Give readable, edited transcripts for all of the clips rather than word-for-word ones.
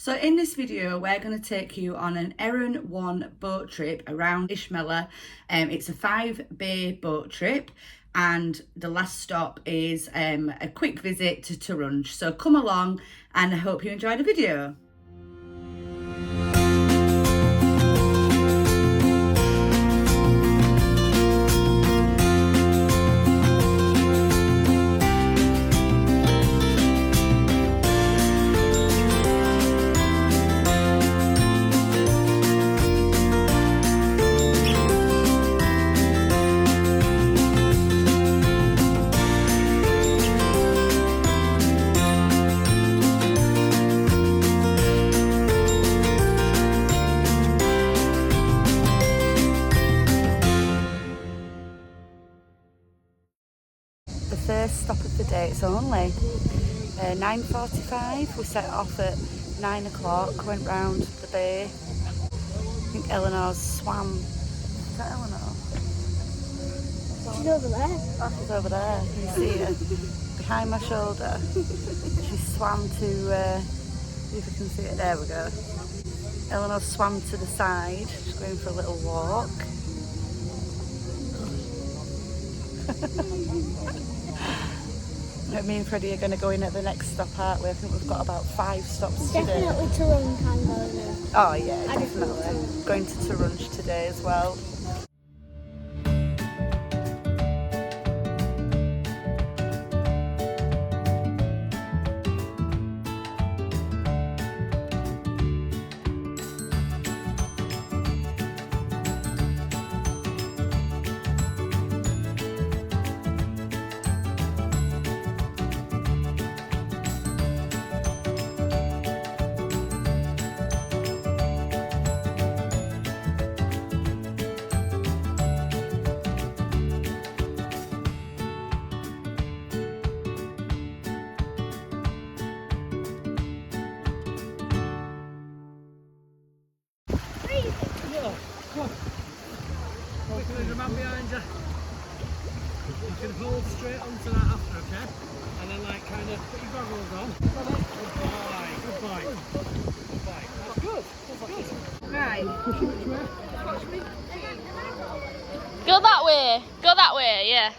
So in this video, we're going to take you on an Eren 1 boat trip around Ishmela. It's a 5-bay boat trip, and the last stop is a quick visit to Tunge. So come along, and I hope you enjoy the video. The first stop of the day, it's only 9:45. We set off at 9 o'clock, went round the bay. I think Eleanor's swam. Is that Eleanor? She's over there. Oh, she's over there. Can you see her? Behind my shoulder. She swam to, see if I can see it. There we go. Eleanor swam to the side. She's going for a little walk. Me and Freddie are going to go in at the next stop, aren't we? I think we've got about 5 stops today. Definitely Tunge can go there. Oh yeah, definitely. Going to Tunge today as well. There's a man behind you. You can hold straight onto that after, okay? And then like kind of put your goggles on. Good boy, good boy. Good boy. That's good. That's good. Right. Push it which way? Go that way. Go that way, yeah.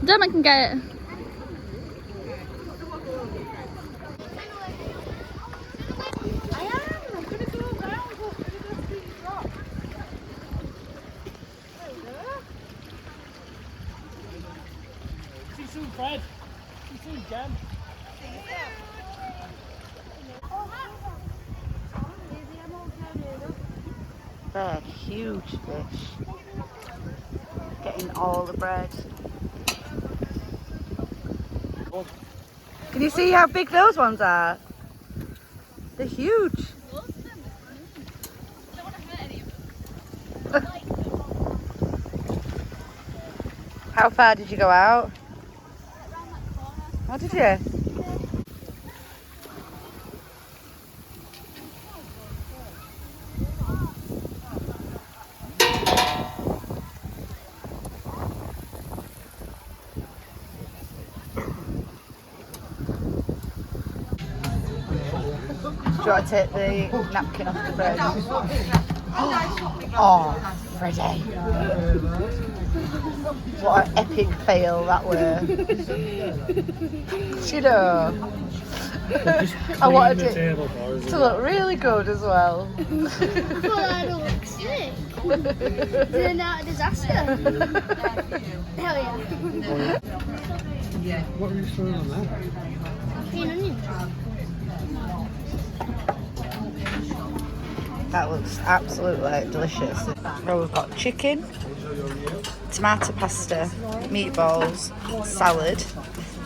Dermot can get it. See you soon, Fred. See you soon, Jen. They're huge fish. Getting all the bread. Can you see how big those ones are? They're huge. How far did you go out? How did you? Do you want to take the napkin off the bread? Oh, Freddie. What an epic fail that were. You know, I wanted it to look really good as well. I thought I'd look sick. Turned out a disaster. Hell yeah. What are you throwing on there? Green onions. That looks absolutely delicious. Oh, we've got chicken, tomato pasta, meatballs, salad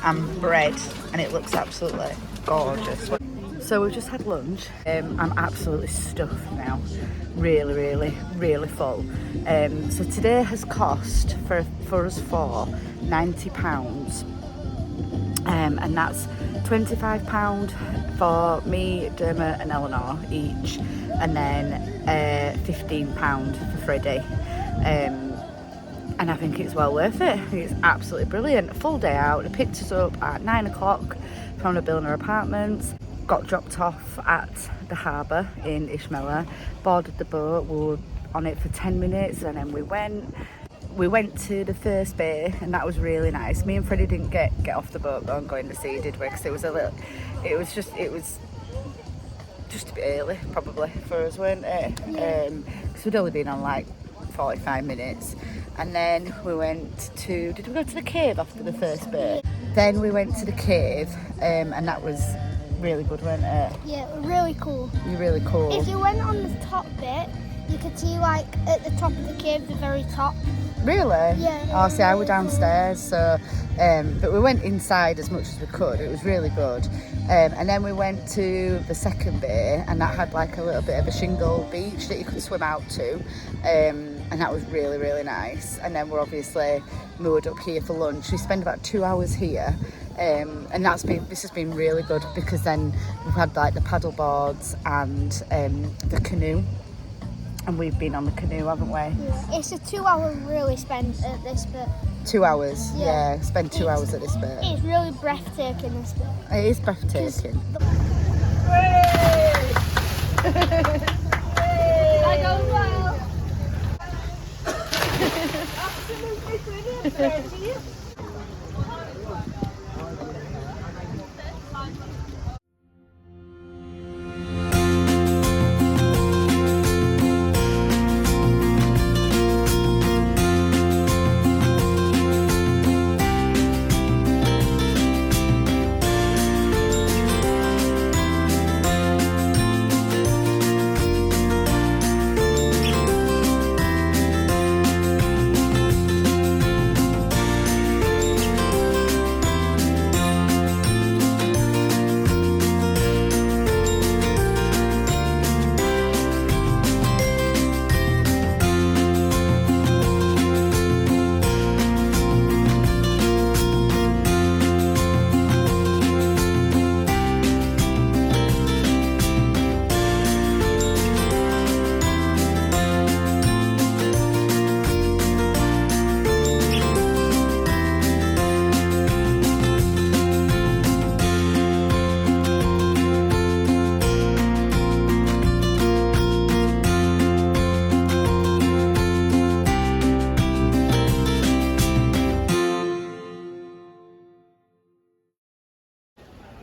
and bread, and it looks absolutely gorgeous. So we've just had lunch. I'm absolutely stuffed now. Really full. So today has cost for us four £90. And that's £25 for me, Dermot and Eleanor each, and then £15 for Freddie. and I think it's well worth it. It's absolutely brilliant. A full day out. They picked us up at 9 o'clock from the Bilna Apartments, got dropped off at the harbour in Ishmela, boarded the boat. We were on it for 10 minutes and then we went to the first bay, and that was really nice. Me and Freddie didn't get off the boat and go in the sea, did we? Because it was just a bit early probably for us, weren't it? Because we'd only been on like 45 minutes. And then we went to, did we go to the cave after the first bit? Then we went to the cave, and that was really good, weren't it? Yeah, really cool. Really cool. If you went on the top bit, you could see like at the top of the cave, the very top. Really? Yeah. Oh, see, I was downstairs, so but we went inside as much as we could. It was really good. And then we went to the second bay, and that had like a little bit of a shingle beach that you could swim out to, and that was really, really nice. And then we're obviously moored up here for lunch. We spent about 2 hours here, and this has been really good because then we've had like the paddle boards and the canoe. And we've been on the canoe, haven't we? Yeah. It's a 2 hour really spent at this bit. 2 hours, yeah. Spend 2 hours at this bit. It's really breathtaking, this bit. It is breathtaking. I go well. Absolutely brilliant.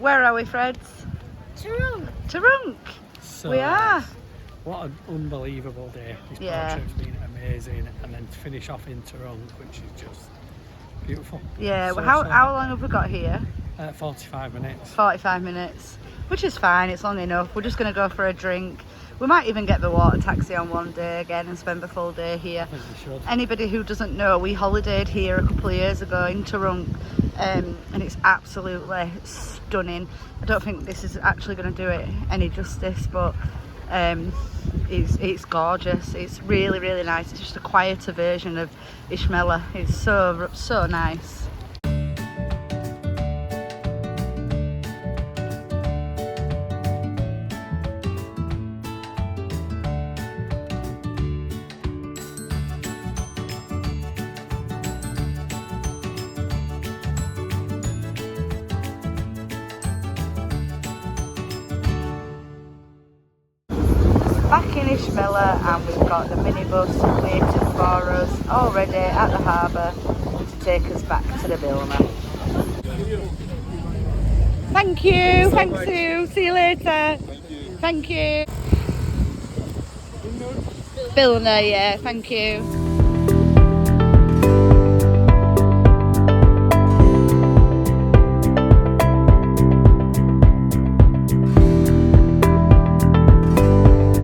Where are we, Freds? Turunk. So We are. What an unbelievable day. This boat trip's been amazing, and then to finish off in Tunge, which is just beautiful. Yeah, So, how long have we got here? 45 minutes. 45 minutes, which is fine, it's long enough. We're just going to go for a drink. We might even get the water taxi on one day again and spend the full day here. I think we should. Anybody who doesn't know, we holidayed here a couple of years ago in Turunk, and it's absolutely stunning. I don't think this is actually going to do it any justice, but it's gorgeous. It's really, really nice. It's just a quieter version of Ishmela. It's so nice. Back in Ishmela, and we've got the minibus waiting for us already at the harbour to take us back to the Bilna. Thank you, thanks Sue, see you later. Thank you. Bilna, yeah, thank you.